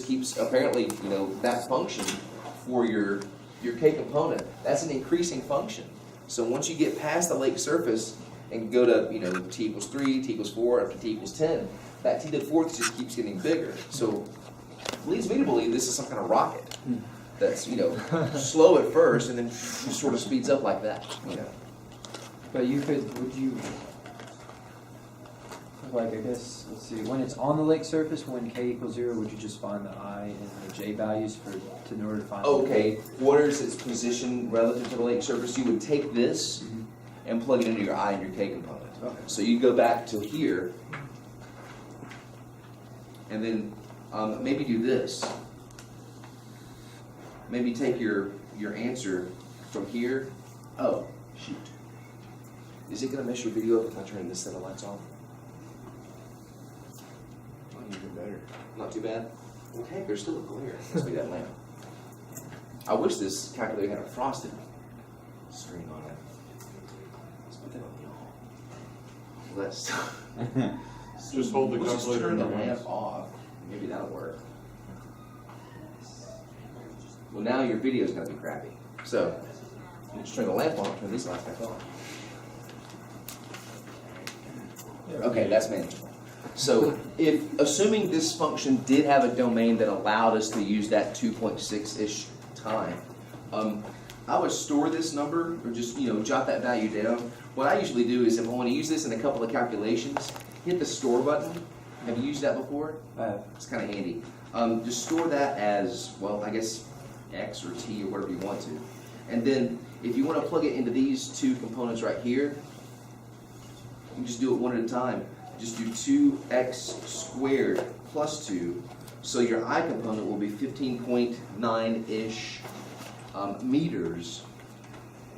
keeps, apparently, that function for your k component, that's an increasing function. So once you get past the lake surface and go to, t equals 3, t equals 4, up to t equals 10, that t to the fourth just keeps getting bigger. So it leads me to believe this is some kind of rocket that's, slow at first and then just sort of speeds up like that, But would you, like, I guess, let's see, when it's on the lake surface, when k equals 0, would you just find the I and the j values in order to find Okay, what is its position relative to the lake surface? You would take this and plug it into your I and your k component. Okay. So you go back to here, and then maybe do this. Maybe take your answer from here. Oh, shoot. Is it going to mess your video up if I turn this set of lights off? Even better. Not too bad? Okay, there's still a glare. Must be that lamp. I wish this calculator had a frosted screen on it. Let's put that on the Let's Just hold the let's just calculator turn in the your hands. lamp off. Maybe that'll work. Well, now your video's going to be crappy. So, you just turn the lamp on, turn these lights back on. Okay, that's manageable. So, assuming this function did have a domain that allowed us to use that 2.6-ish time, I would store this number, or just, jot that value down. What I usually do is, if I want to use this in a couple of calculations, hit the store button. Have you used that before? I have. It's kind of handy. Just store that as, well, I guess, X or T or whatever you want to. And then, if you want to plug it into these two components right here, you can just do it one at a time. Just do 2x squared plus 2, so your I component will be 15.9-ish meters.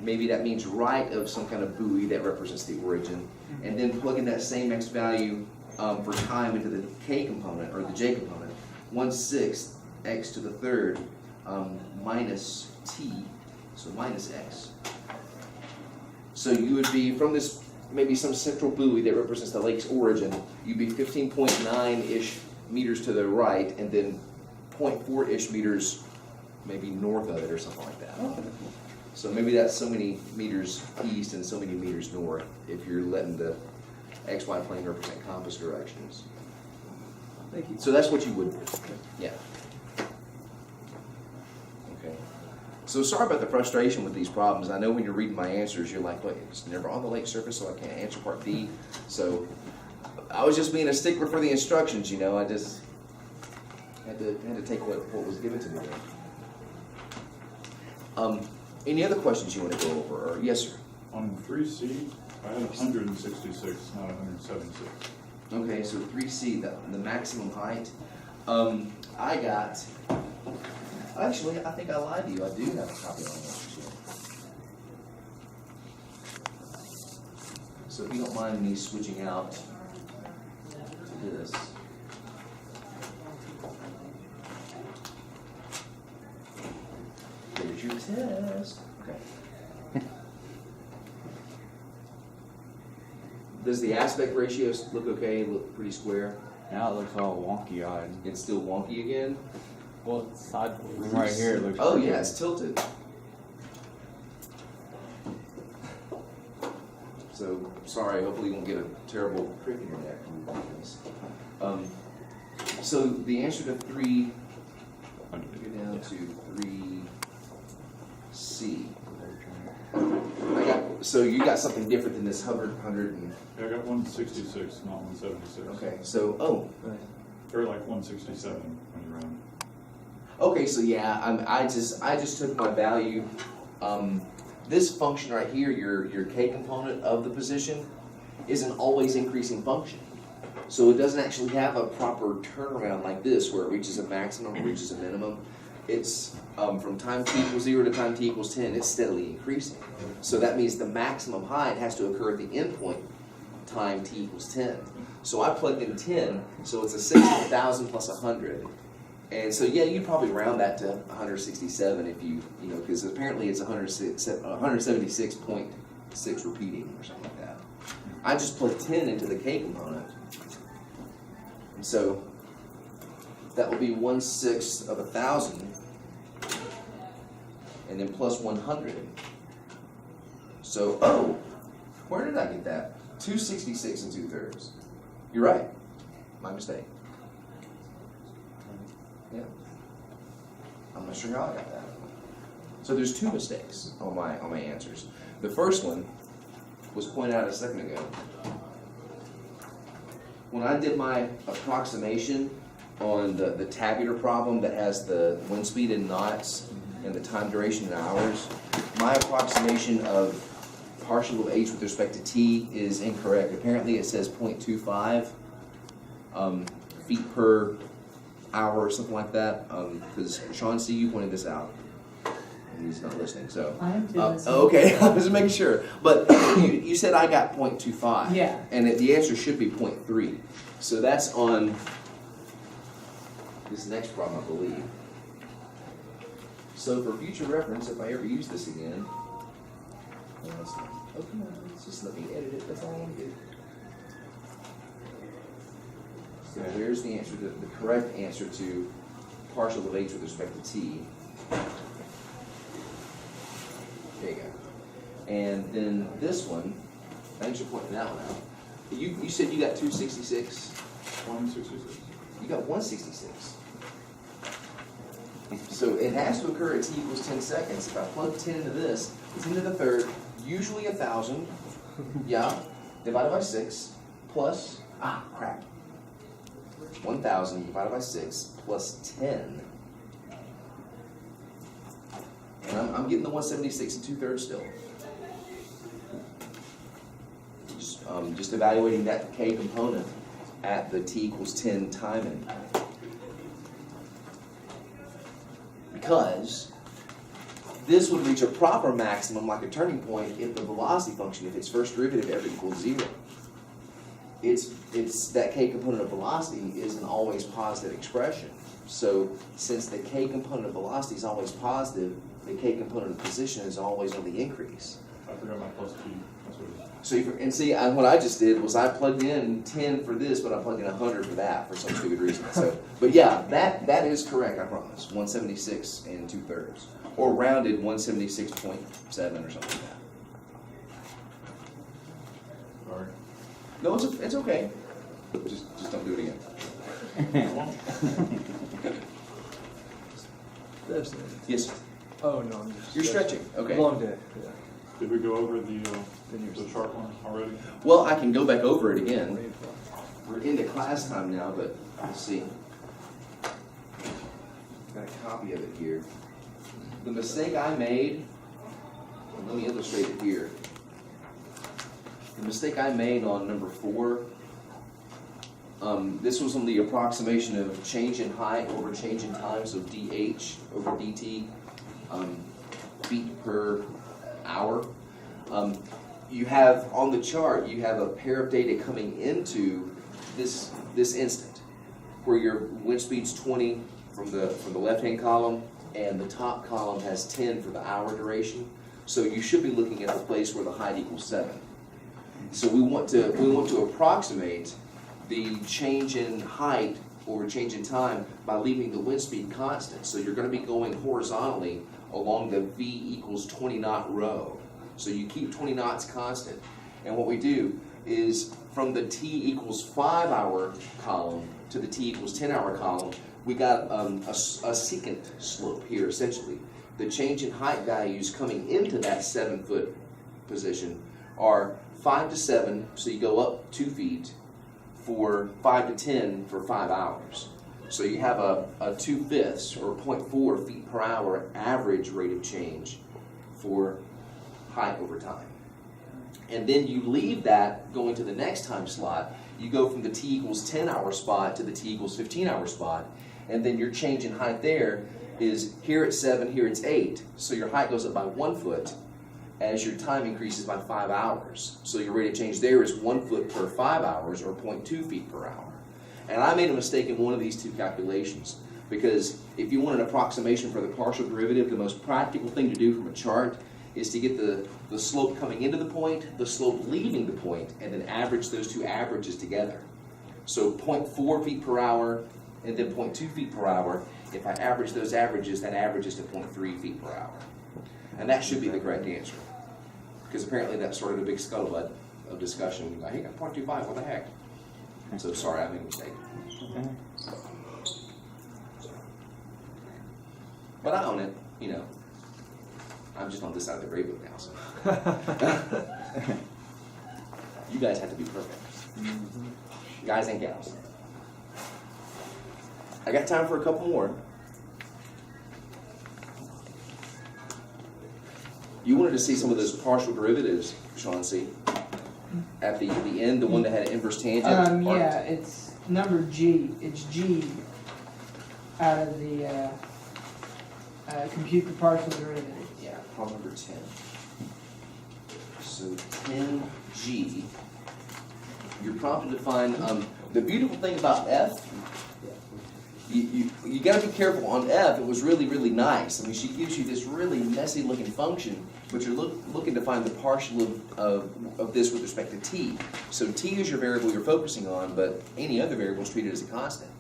Maybe that means right of some kind of buoy that represents the origin. And then plug in that same x value for time into the k component, or the j component. 1/6 x to the third minus t, so minus x. So you would be, from this maybe some central buoy that represents the lake's origin, you'd be 15.9-ish meters to the right, and then 0.4-ish meters maybe north of it or something like that. So maybe that's so many meters east and so many meters north if you're letting the xy plane represent compass directions. Thank you. So that's what you would do. Yeah. Okay. So sorry about the frustration with these problems. I know when you're reading my answers, you're like, wait, it's never on the lake surface, so I can't answer part D. So I was just being a stickler for the instructions, I just had to take what was given to me there. Any other questions you want to go over? Or, yes, sir. On 3C, I had 166, not 176. Okay, so 3C, the maximum height. I got, actually, I think I lied to you. I do have a copy of my answers here. So if you don't mind me switching out to this. Here's your test. Okay. Does the aspect ratio look okay? Look pretty square? Now it looks all wonky-eyed. It's still wonky again? Well, it's side from right here it looks. Oh pretty yeah, good. it's tilted. So sorry, hopefully you won't get a terrible crick in your neck when you do this. So the answer to 3, go down to 3C. So you got something different than this 100 and. Yeah, I got 166, not 176. Okay, so Or like 167 when you round. okay, so yeah, I just took my value. This function right here, your k component of the position, is an always increasing function. So it doesn't actually have a proper turnaround like this where it reaches a maximum, reaches a minimum. It's from time t equals 0 to time t equals 10, it's steadily increasing. So that means the maximum height has to occur at the endpoint time t equals 10. So I plugged in 10, so it's a 60,000 plus 100. And so yeah, you'd probably round that to 167 if because apparently it's 176.6 repeating or something like that. I just plugged 10 into the k component. And so that will be 1/6 of 1,000, and then plus 100. So, oh, where did I get that? 266 2/3. You're right. My mistake. Yeah. I'm not sure how I got that. So there's two mistakes on my answers. The first one was pointed out a second ago. When I did my approximation on the tabular problem that has the wind speed in knots and the time duration in hours, my approximation of partial of h with respect to t is incorrect. Apparently it says 0.25 feet per hour or something like that, because Sean C., you pointed this out. And he's not listening, so. I am too listening. Okay, I was just making sure. But you said I got 0.25. Yeah. And the answer should be 0.3. So that's on this next problem, I believe. So for future reference, if I ever use this again, just let me edit it, that's all I want to do. So there's the answer, the correct answer to partial of h with respect to t. There you go. And then this one, thanks for pointing that one out. You said you got 266. 166. You got 166. So it has to occur at t equals 10 seconds. If I plug 10 into this, 10 to the third, usually 1,000, yeah, divided by 6, plus, crap, 1,000 divided by 6 plus 10. And I'm getting the 176 2/3 still. Just evaluating that k component at the t equals 10 timing. Because this would reach a proper maximum, like a turning point, if the velocity function, if its first derivative ever equals 0. It's that k component of velocity is an always positive expression. So since the k component of velocity is always positive, the k component of position is always on the increase. I forgot my plus t. That's what it is. So what I just did was I plugged in 10 for this, but I plugged in 100 for that for some stupid reason. So, but yeah, that is correct. I promise. 176 2/3, or rounded 176.7 or something like that. Sorry. No, it's okay. Just don't do it again. Yes, Oh, no, I'm just. you're stretching. Okay. Long day, yeah. Did we go over the chart one already? Well, I can go back over it again. We're into class time now, but let's see. Got a copy of it here. The mistake I made, let me illustrate it here. The mistake I made on number 4, this was on the approximation of change in height over change in time, so dH over dt, feet per hour. You have, on the chart, you have a pair of data coming into this instant, where your wind speed's 20 from the left-hand column, and the top column has 10 for the hour duration. So you should be looking at the place where the height equals 7. So we want to approximate the change in height over change in time by leaving the wind speed constant. So you're going to be going horizontally along the v equals 20 knot row. So you keep 20 knots constant. And what we do is from the t equals 5 hour column to the t equals 10 hour column, we got a secant slope here essentially. The change in height values coming into that 7 foot position are 5 to 7, so you go up 2 feet, for 5 to 10 for 5 hours. So you have a 2/5 or 0.4 feet per hour average rate of change for height over time. And then you leave that going to the next time slot. You go from the t equals 10 hour spot to the t equals 15 hour spot, and then your change in height there is here it's 7, here it's 8. So your height goes up by 1 foot as your time increases by 5 hours. So your rate of change there is 1 foot per 5 hours, or 0.2 feet per hour. And I made a mistake in one of these two calculations, because if you want an approximation for the partial derivative, the most practical thing to do from a chart is to get the slope coming into the point, the slope leaving the point, and then average those two averages together. So 0.4 feet per hour and then 0.2 feet per hour. If I average those averages, that averages to 0.3 feet per hour. And that should be the correct answer. Because apparently that's sort of a big scuttlebutt of discussion. Like, hey, got 0.25, what the heck? So sorry, I made a mistake. Okay. But I own it, you know. I'm just on this side of the grade book now, so. You guys have to be perfect. Guys and gals. I got time for a couple more. You wanted to see some of those partial derivatives, Chauncey. At the end, the one that had inverse tangent. Yeah, it's number G. It's G out of the compute the partial derivative. Yeah, problem number 10. So 10G. You're prompted to find, the beautiful thing about F, you gotta be careful on F. It was really, really nice. I mean, she gives you this really messy looking function, but you're looking to find the partial of this with respect to t. So t is your variable you're focusing on, but any other variable is treated as a constant.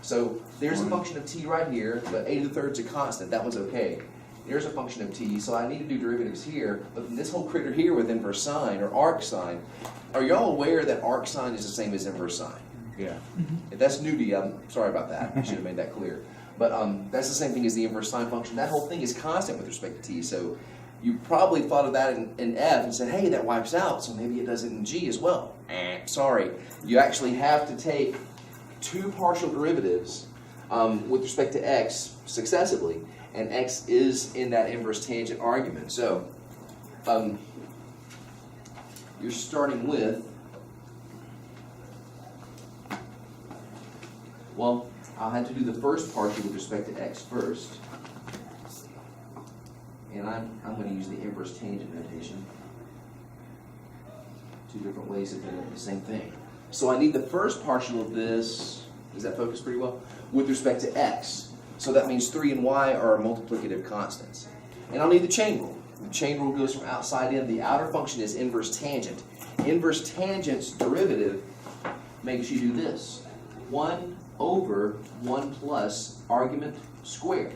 So there's a function of t right here, but a to the third is a constant. That one's okay. There's a function of t, so I need to do derivatives here, but this whole critter here with inverse sine or arc sine, are y'all aware that arc sine is the same as inverse sine? Yeah. If that's new to you, I'm sorry about that. I should have made that clear. But that's the same thing as the inverse sine function. That whole thing is constant with respect to t, so you probably thought of that in F and said, hey, that wipes out, so maybe it does it in G as well. Sorry. You actually have to take two partial derivatives with respect to x successively, and x is in that inverse tangent argument. So you're starting with, well, I'll have to do the first partial with respect to x first. And I'm going to use the inverse tangent notation. Two different ways of doing the same thing. So I need the first partial of this, does that focus pretty well? With respect to x. So that means 3 and y are multiplicative constants. And I'll need the chain rule. The chain rule goes from outside in. The outer function is inverse tangent. Inverse tangent's derivative makes you do this. 1 over 1 plus argument squared.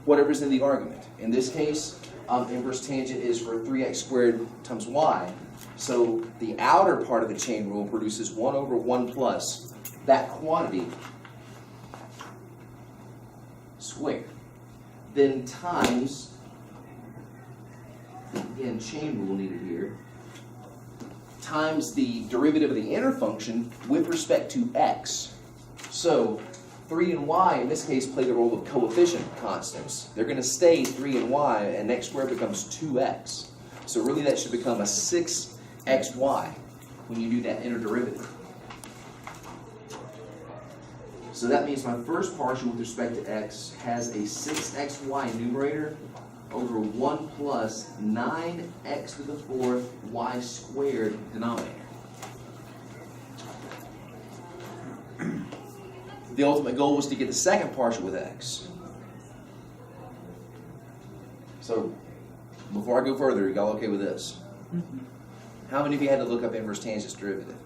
Whatever's in the argument. In this case, inverse tangent is for 3x squared times y. So the outer part of the chain rule produces 1 over 1 plus that quantity squared. Then times, again, chain rule needed here, times the derivative of the inner function with respect to x. So 3 and y, in this case, play the role of coefficient constants. They're going to stay 3 and y, and x squared becomes 2x. So really that should become a 6xy when you do that inner derivative. So that means my first partial with respect to x has a 6xy numerator over 1 plus 9x to the fourth y squared denominator. The ultimate goal was to get the second partial with x. So, before I go further, are y'all okay with this? How many of you had to look up inverse tangent's derivative?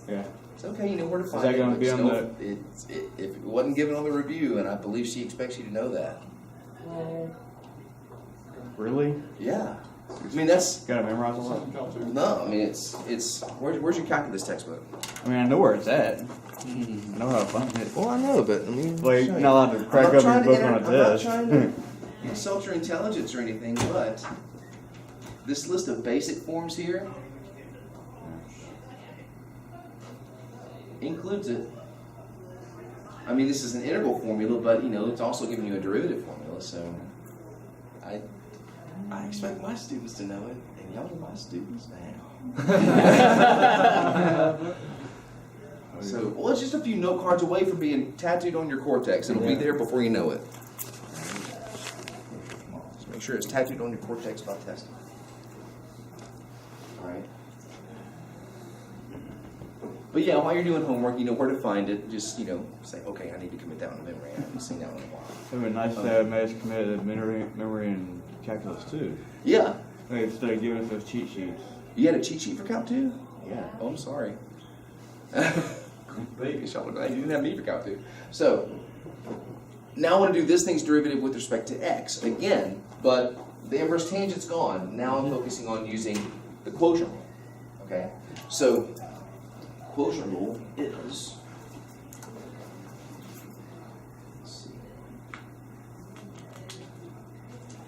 Yeah. It's okay, you know where to find that it. gonna but be just on don't- if it wasn't given on the review, and I believe she expects you to know that. Really? Yeah. I mean, that's, Gotta memorize all that? no, I mean, it's where's your calculus textbook? I mean, I know where it's at. I know how to find it. Well, I know, but I mean, Well, you're not allowed to crack open your book on a I'm not test. trying to insult your intelligence or anything, but this list of basic forms here includes it. I mean, this is an integral formula, but you know, it's also giving you a derivative formula, so I expect my students to know it, and y'all are my students now. So, well, it's just a few note cards away from being tattooed on your cortex. It'll be there before you know it. Just make sure it's tattooed on your cortex by testing. All right. But yeah, while you're doing homework, you know where to find it. Just, you know, say, okay, I need to commit that one to memory. I haven't seen that one in a while. It would be nice to have Matt's committed memory and calculus too. Yeah. Like, instead of giving us those cheat sheets. You had a cheat sheet for Calc 2? Yeah. Oh, I'm sorry. Vegas, y'all look like you didn't have me for Calc2. So, now I want to do this thing's derivative with respect to x again, but the inverse tangent's gone. Now I'm focusing on using the quotient rule. Okay? So, quotient rule is, let's see.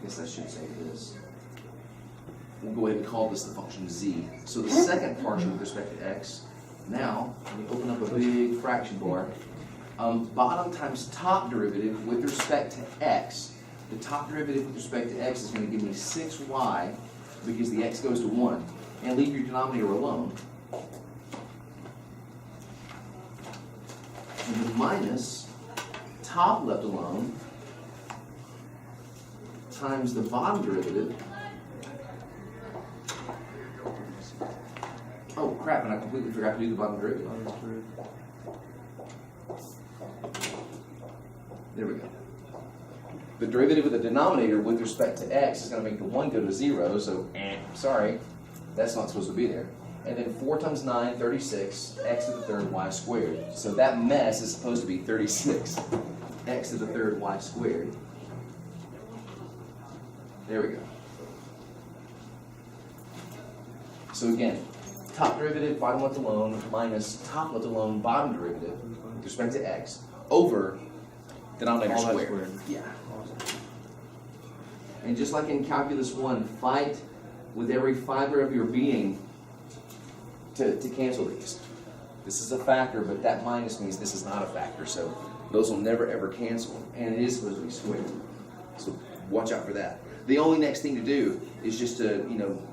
I guess I should say this. We'll go ahead and call this the function z. So the second partial with respect to x, now, when you open up a big fraction bar, bottom times top derivative with respect to x. The top derivative with respect to x is going to give me 6y because the x goes to 1. And leave your denominator alone. And then minus top left alone times the bottom derivative. Oh crap, and I completely forgot to do the bottom derivative. There we go. The derivative of the denominator with respect to x is going to make the 1 go to 0, so sorry, that's not supposed to be there. And then 4 times 9, 36, x to the third y squared. So that mess is supposed to be 36, x to the third y squared. There we go. So again, top derivative, bottom left alone, minus top left alone, bottom derivative with respect to x, over denominator All that squared. squared. Yeah. And just like in Calculus 1, fight with every fiber of your being to cancel these. This is a factor, but that minus means this is not a factor, so those will never ever cancel. And it is supposed to be squared. So watch out for that. The only next thing to do is just to,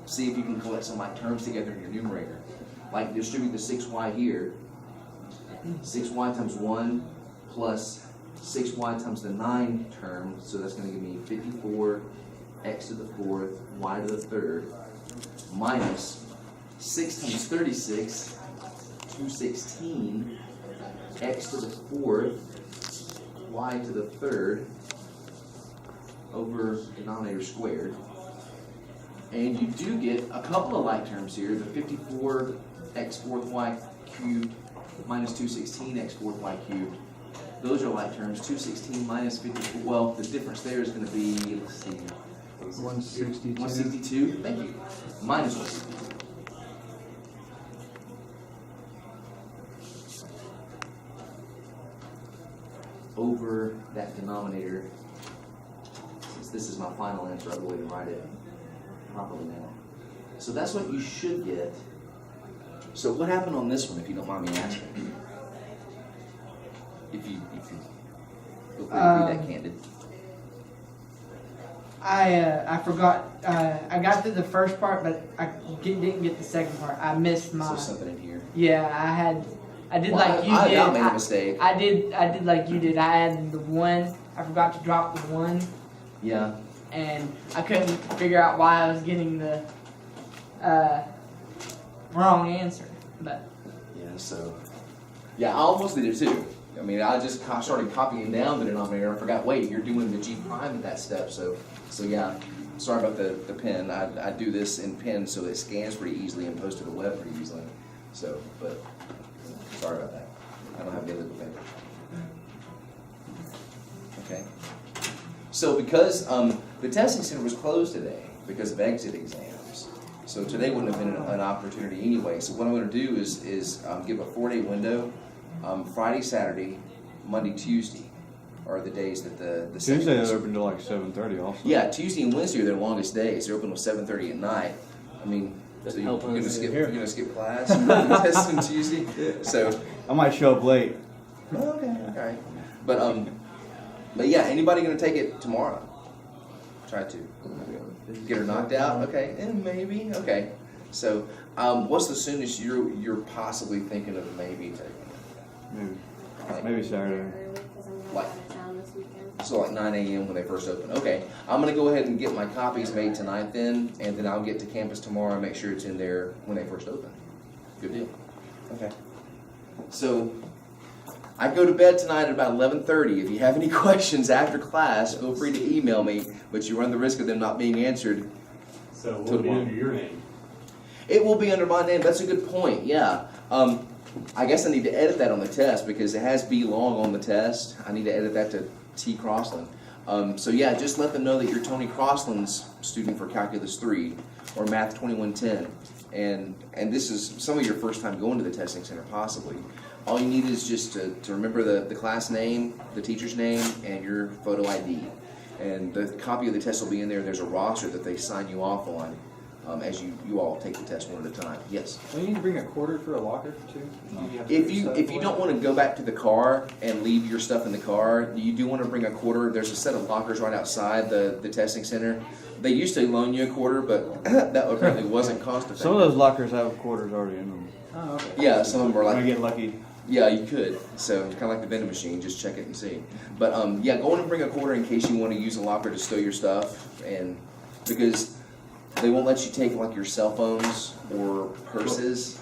see if you can collect some like terms together in your numerator. Like distribute the 6y here. 6y times 1 plus 6y times the 9 term, so that's going to give me 54 x to the 4th, y to the 3rd, minus 6 times 36, 216, x to the 4th, y to the 3rd, over denominator squared. And you do get a couple of like terms here, the 54 x 4th y cubed minus 216 x 4th y cubed. Those are like terms. 216 minus 54. Well, the difference there is going to be, let's see, 162. 162. Thank you. Minus 162. Over that denominator. Since this is my final answer, I'll go ahead and write it properly now. So that's what you should get. So what happened on this one, if you don't mind me asking? If you feel free to be that candid. I forgot. I got through the first part, but I didn't get the second part. I missed my. So something in here. Yeah, I did Well, like you I did. made a mistake. I did like you did. I added the 1. I forgot to drop the 1, Yeah. and I couldn't figure out why I was getting the wrong answer. But Yeah. So. Yeah, I almost did it too. I mean, I just started copying down the denominator. I forgot. Wait, you're doing the g prime at that step. So yeah. Sorry about the pen. I do this in pen so it scans pretty easily and posts to the web pretty easily. So, but sorry about that. I don't have the illegal paper. Okay. So because the testing center was closed today because of exit exams, so today wouldn't have been an opportunity anyway. So what I'm going to do is give a 4-day window. Friday, Saturday, Monday, Tuesday are the days that the Tuesday second- they're open till like 7:30 also. Yeah, Tuesday and Wednesday are their longest days. They're open till 7:30 at night. I mean, so you're gonna skip class test on Tuesday. So I might show up late. okay, all right. But yeah, anybody gonna take it tomorrow? Try to get her knocked out. Okay, and maybe okay. So what's the soonest you're possibly thinking of maybe taking it? Maybe Saturday. Like, so like 9 a.m. when they first open. Okay, I'm going to go ahead and get my copies made tonight then, and then I'll get to campus tomorrow and make sure it's in there when they first open. Good deal. Okay. So I go to bed tonight at about 11:30. If you have any questions after class, feel free to email me, but you run the risk of them not being answered. So will it be under your name? It will be under my name. That's a good point, yeah. I guess I need to edit that on the test because it has B long on the test. I need to edit that to T Crossland. So yeah, just let them know that you're Tony Crossland's student for Calculus 3 or Math 2110. And this is some of your first time going to the testing center possibly. All you need is just to remember the class name, the teacher's name, and your photo ID. And the copy of the test will be in there. There's a roster that they sign you off on as you all take the test one at a time. Yes? Do you need to bring a quarter for a locker too? If you don't want to go back to the car and leave your stuff in the car, you do want to bring a quarter. There's a set of lockers right outside the testing center. They used to loan you a quarter, but that apparently wasn't cost effective. Some of those lockers have quarters already in them. Oh, okay. Yeah, some of them are I like, get lucky. yeah, you could. So kind of like the vending machine, just check it and see. But yeah, go in and bring a quarter in case you want to use a locker to stow your stuff, and because they won't let you take like your cell phones or purses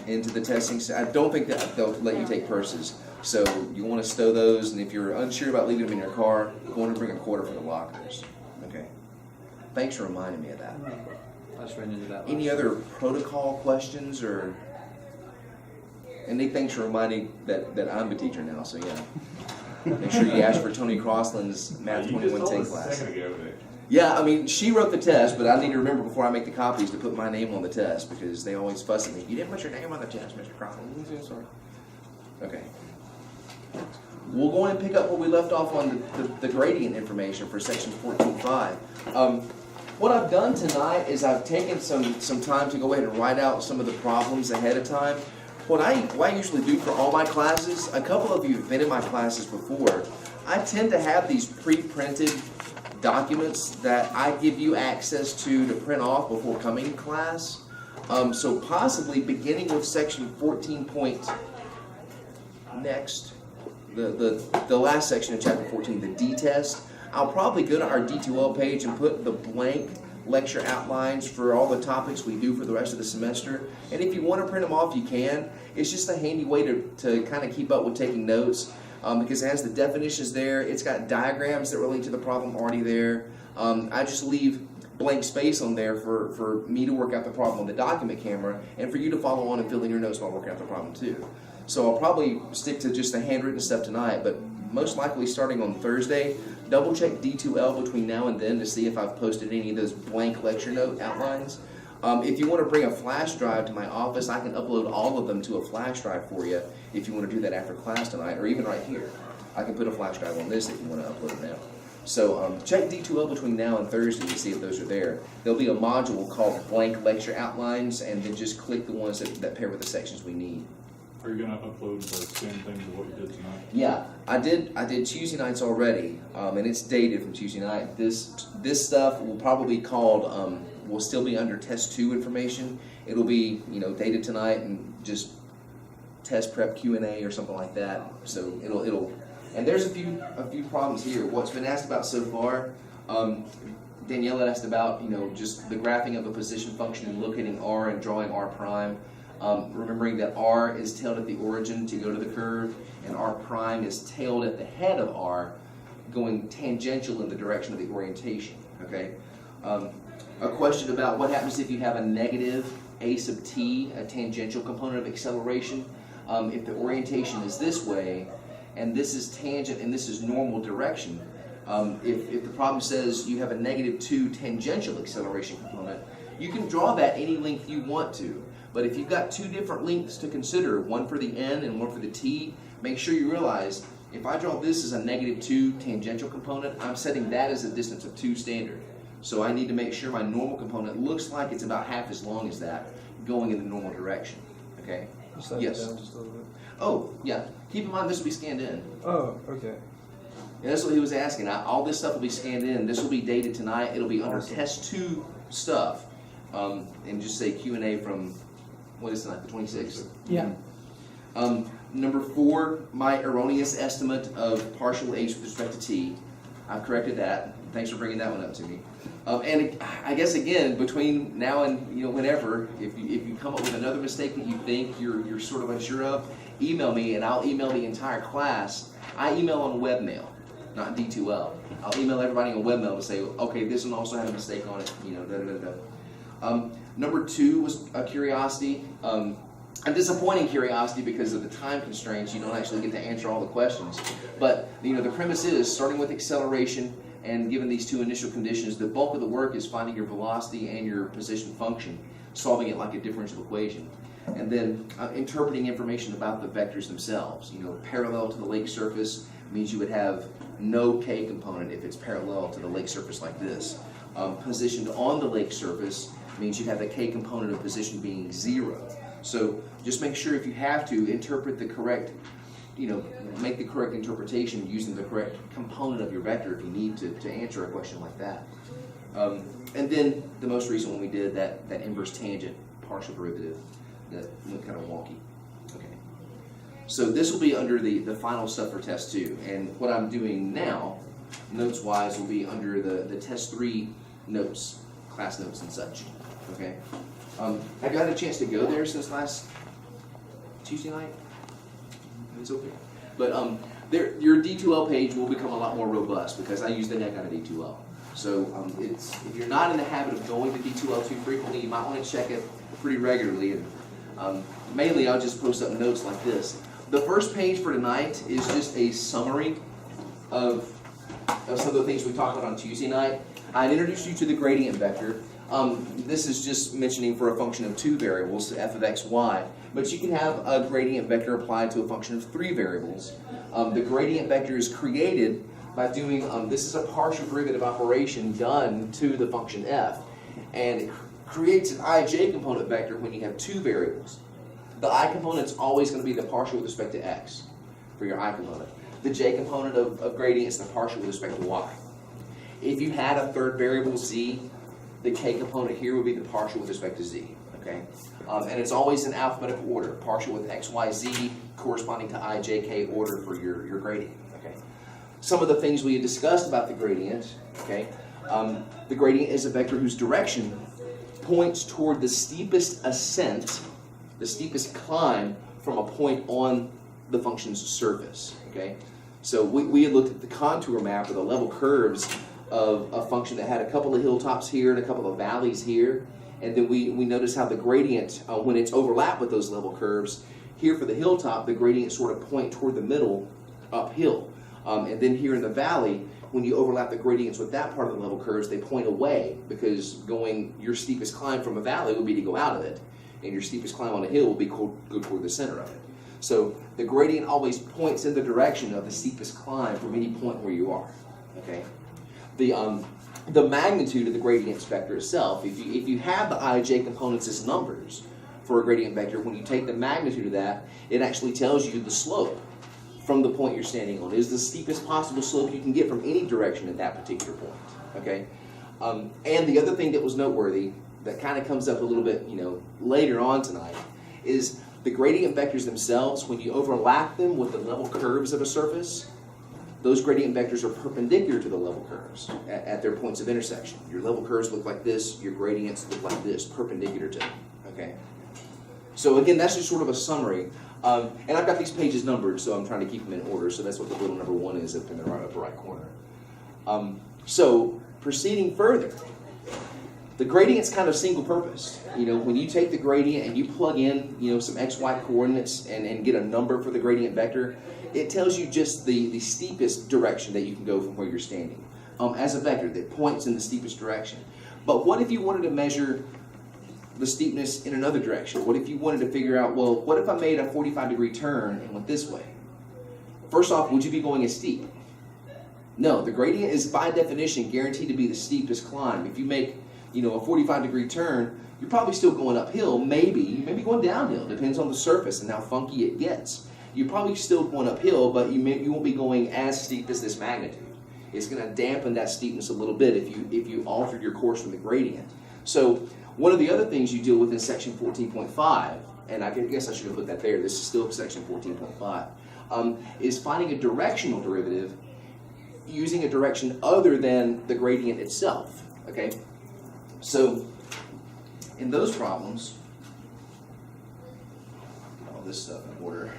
into the testing center. I don't think that they'll let you take purses. So you want to stow those, and if you're unsure about leaving them in your car, go in and bring a quarter for the lockers. Okay. Thanks for reminding me of that. I just ran into that. Any other protocol questions or? And Nick, thanks for reminding that I'm a teacher now, so yeah. Make sure you ask for Tony Crossland's Math 2110 class. Yeah, I mean, she wrote the test, but I need to remember before I make the copies to put my name on the test because they always fuss at me. You didn't put your name on the test, Mr. Crossland. Sorry. Okay. We'll go in and pick up where we left off on the gradient information for section 14.5. What I've done tonight is I've taken some time to go ahead and write out some of the problems ahead of time. What I usually do for all my classes, a couple of you have been in my classes before, I tend to have these pre-printed documents that I give you access to print off before coming to class. So possibly beginning with section 14 point next, the last section of chapter 14, the D test, I'll probably go to our D2L page and put the blank lecture outlines for all the topics we do for the rest of the semester. And if you want to print them off, you can. It's just a handy way to kind of keep up with taking notes because it has the definitions there. It's got diagrams that relate to the problem already there. I just leave blank space on there for me to work out the problem on the document camera and for you to follow on and fill in your notes while working out the problem too. So I'll probably stick to just the handwritten stuff tonight, but most likely starting on Thursday, double check D2L between now and then to see if I've posted any of those blank lecture note outlines. If you want to bring a flash drive to my office, I can upload all of them to a flash drive for you if you want to do that after class tonight, or even right here. I can put a flash drive on this if you want to upload it now. So check D2L between now and Thursday to see if those are there. There'll be a module called blank lecture outlines, and then just click the ones that pair with the sections we need. Are you gonna upload the same thing to what you did tonight? Yeah, I did Tuesday nights already, and it's dated from Tuesday night. This stuff will probably be called, will still be under Test2 information. It'll be, dated tonight and just test prep Q&A or something like that. So it'll, and there's a few problems here. What's been asked about so far, Danielle had asked about, just the graphing of a position function and locating R and drawing R prime. Remembering that R is tailed at the origin to go to the curve, and R prime is tailed at the head of R, going tangential in the direction of the orientation, okay? A question about what happens if you have a negative a sub t, a tangential component of acceleration. If the orientation is this way, and this is tangent and this is normal direction, if the problem says you have a -2 tangential acceleration component, you can draw that any length you want to. But if you've got two different lengths to consider, one for the n and one for the t, make sure you realize if I draw this as a -2 tangential component, I'm setting that as a distance of 2 standard. So I need to make sure my normal component looks like it's about half as long as that, going in the normal direction. Okay? Yes. Down just a little bit. Oh, yeah. Keep in mind this will be scanned in. Oh, okay. Yeah, that's what he was asking. All this stuff will be scanned in. This will be dated tonight. It'll be under Awesome. Test2 stuff. And just say Q&A from, what is tonight, the 26th? Yeah. Number 4, my erroneous estimate of partial h with respect to t. I've corrected that. Thanks for bringing that one up to me. And I guess again, between now and whenever, if you come up with another mistake that you think you're sort of unsure of, email me and I'll email the entire class. I email on webmail, not D2L. I'll email everybody on webmail to say, okay, this one also had a mistake on it. Number 2 was a curiosity. A disappointing curiosity because of the time constraints. You don't actually get to answer all the questions. But the premise is, starting with acceleration and given these two initial conditions, the bulk of the work is finding your velocity and your position function, solving it like a differential equation. And then interpreting information about the vectors themselves. Parallel to the lake surface means you would have no k component if it's parallel to the lake surface like this. Positioned on the lake surface means you have the k component of position being 0. So just make sure, if you have to, interpret the correct, make the correct interpretation using the correct component of your vector if you need to answer a question like that. And then the most recent one we did, that inverse tangent partial derivative, that went kind of wonky. Okay. So this will be under the final stuff for test 2. And what I'm doing now, notes-wise, will be under the test 3 notes, class notes and such. Okay. Have you had a chance to go there since last Tuesday night? It's okay. But your D2L page will become a lot more robust because I use the neck out of D2L. So if you're not in the habit of going to D2L too frequently, you might want to check it pretty regularly. And mainly, I'll just post up notes like this. The first page for tonight is just a summary of some of the things we talked about on Tuesday night. I introduced you to the gradient vector. This is just mentioning for a function of 2 variables, f of x, y. But you can have a gradient vector applied to a function of 3 variables. The gradient vector is created by doing, this is a partial derivative operation done to the function f. And it creates an ij component vector when you have 2 variables. The I component is always going to be the partial with respect to x for your I component. The j component of gradient is the partial with respect to y. If you had a third variable z, the k component here would be the partial with respect to z. Okay, and it's always in alphabetical order, partial with x, y, z corresponding to I, j, k order for your gradient. Okay, some of the things we had discussed about the gradient. Okay, the gradient is a vector whose direction points toward the steepest ascent, the steepest climb from a point on the function's surface. Okay, so we had looked at the contour map or the level curves of a function that had a couple of hilltops here and a couple of valleys here. And then we notice how the gradient, when it's overlapped with those level curves, here for the hilltop, the gradient sort of point toward the middle uphill. And then here in the valley, when you overlap the gradients with that part of the level curves, they point away because your steepest climb from a valley would be to go out of it. And your steepest climb on a hill will be go toward the center of it. So the gradient always points in the direction of the steepest climb from any point where you are. Okay. The magnitude of the gradient vector itself, if you have the ij components as numbers for a gradient vector, when you take the magnitude of that, it actually tells you the slope from the point you're standing on. It is the steepest possible slope you can get from any direction at that particular point. Okay, and the other thing that was noteworthy that kind of comes up a little bit, later on tonight, is the gradient vectors themselves. When you overlap them with the level curves of a surface, those gradient vectors are perpendicular to the level curves at their points of intersection. Your level curves look like this, your gradients look like this, perpendicular to them. Okay. So again, that's just sort of a summary. And I've got these pages numbered, so I'm trying to keep them in order. So that's what the little number 1 is up in the upper right corner. So proceeding further, the gradient's kind of single purpose. When you take the gradient and you plug in, some xy coordinates and get a number for the gradient vector, it tells you just the steepest direction that you can go from where you're standing as a vector that points in the steepest direction. But what if you wanted to measure the steepness in another direction? What if you wanted to figure out, well, what if I made a 45-degree turn and went this way? First off, would you be going as steep? No, the gradient is by definition guaranteed to be the steepest climb. If you make a 45-degree turn, you're probably still going uphill, maybe going downhill, depends on the surface and how funky it gets. You're probably still going uphill, but you won't be going as steep as this magnitude. It's going to dampen that steepness a little bit if you alter your course from the gradient. So one of the other things you deal with in section 14.5, and I guess I should have put that there, this is still section 14.5, is finding a directional derivative using a direction other than the gradient itself. Okay? So in those problems, get all this stuff in order.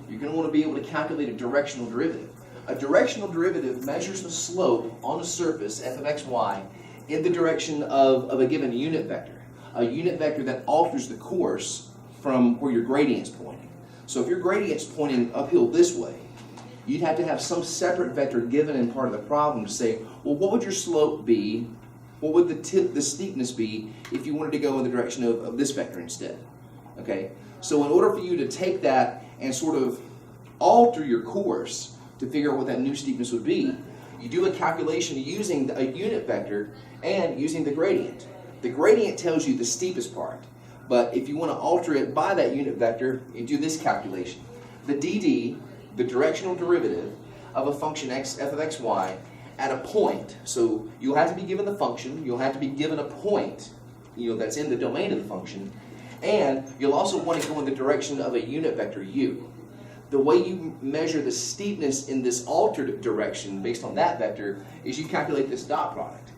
You're going to want to be able to calculate a directional derivative. A directional derivative measures the slope on a surface, f of x, y, in the direction of a given unit vector. a unit vector that alters the course from where your gradient's pointing. So if your gradient's pointing uphill this way, you'd have to have some separate vector given in part of the problem to say, well, what would your slope be? What would the steepness be if you wanted to go in the direction of this vector instead? Okay, so in order for you to take that and sort of alter your course to figure out what that new steepness would be, you do a calculation using a unit vector and using the gradient. The gradient tells you the steepest part, but if you want to alter it by that unit vector, you do this calculation. The dd, the directional derivative of a function f of xy at a point, so you'll have to be given the function, you'll have to be given a point, that's in the domain of the function, and you'll also want to go in the direction of a unit vector u. The way you measure the steepness in this altered direction based on that vector is you calculate this dot product.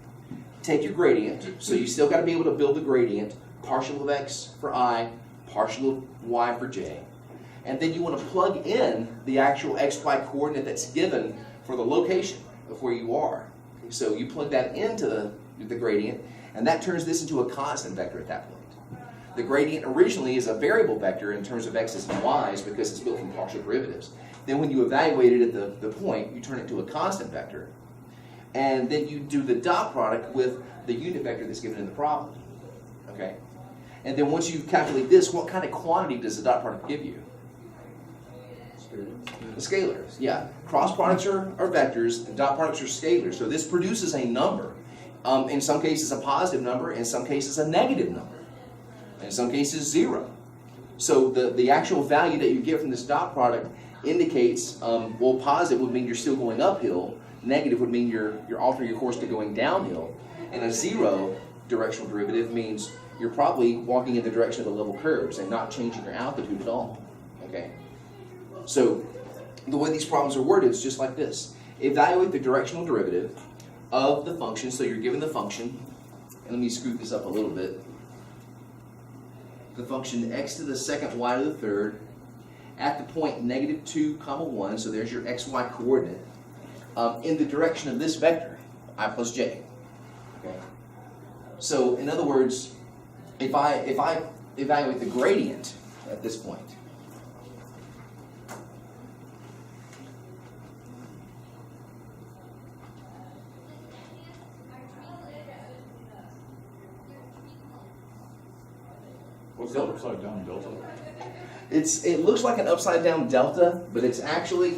Take your gradient, so you still got to be able to build the gradient, partial of x for I, partial of y for j, and then you want to plug in the actual xy coordinate that's given for the location of where you are. So you plug that into the gradient, and that turns this into a constant vector at that point. The gradient originally is a variable vector in terms of x's and y's because it's built from partial derivatives. Then when you evaluate it at the point, you turn it to a constant vector. And then you do the dot product with the unit vector that's given in the problem. Okay? And then once you calculate this, what kind of quantity does the dot product give you? The scalars, yeah. Cross products are vectors, the dot products are scalars. So this produces a number. In some cases a positive number, in some cases a negative number. In some cases, 0. So the actual value that you get from this dot product indicates, well, positive would mean you're still going uphill, negative would mean you're altering your course to going downhill, and a 0 directional derivative means you're probably walking in the direction of the level curves and not changing your altitude at all. Okay? So the way these problems are worded is just like this. Evaluate the directional derivative of the function, so you're given the function, and let me scoot this up a little bit. The function x to the second y to the third at the point -2, 1, so there's your xy coordinate, in the direction of this vector, I plus j. Okay. So in other words, if I evaluate the gradient at this point, What's that upside down delta? it looks like an upside down delta, but it's actually,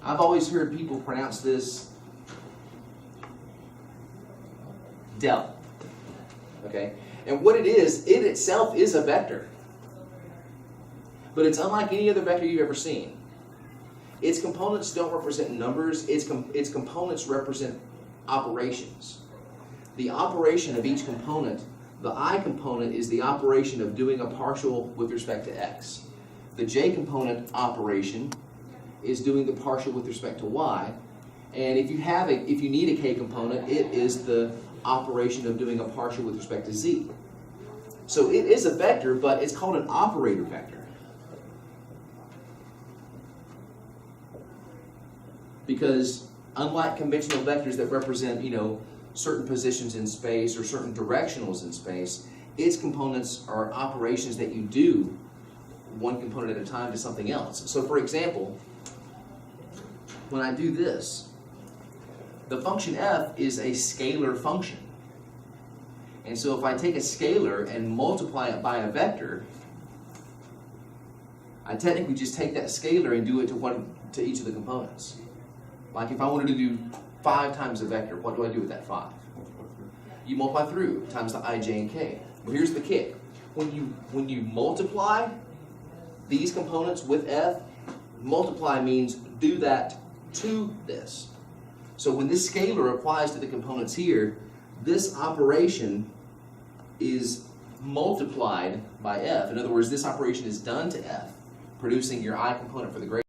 I've always heard people pronounce this del. Okay? And what it is, it itself is a vector. But it's unlike any other vector you've ever seen. Its components don't represent numbers, its components represent operations. The operation of each component, the I component is the operation of doing a partial with respect to x. The j component operation is doing the partial with respect to y. And if you need a k component, it is the operation of doing a partial with respect to z. So it is a vector, but it's called an operator vector. Because unlike conventional vectors that represent, certain positions in space or certain directionals in space, its components are operations that you do one component at a time to something else. So for example, when I do this, the function f is a scalar function. And so if I take a scalar and multiply it by a vector, I technically just take that scalar and do it to each of the components. Like if I wanted to do 5 times a vector, what do I do with that 5? You multiply through times the I, j, and k. But here's the kick. When you multiply these components with f, multiply means do that to this. So when this scalar applies to the components here, this operation is multiplied by f. In other words, this operation is done to f, producing your I component for the gradient.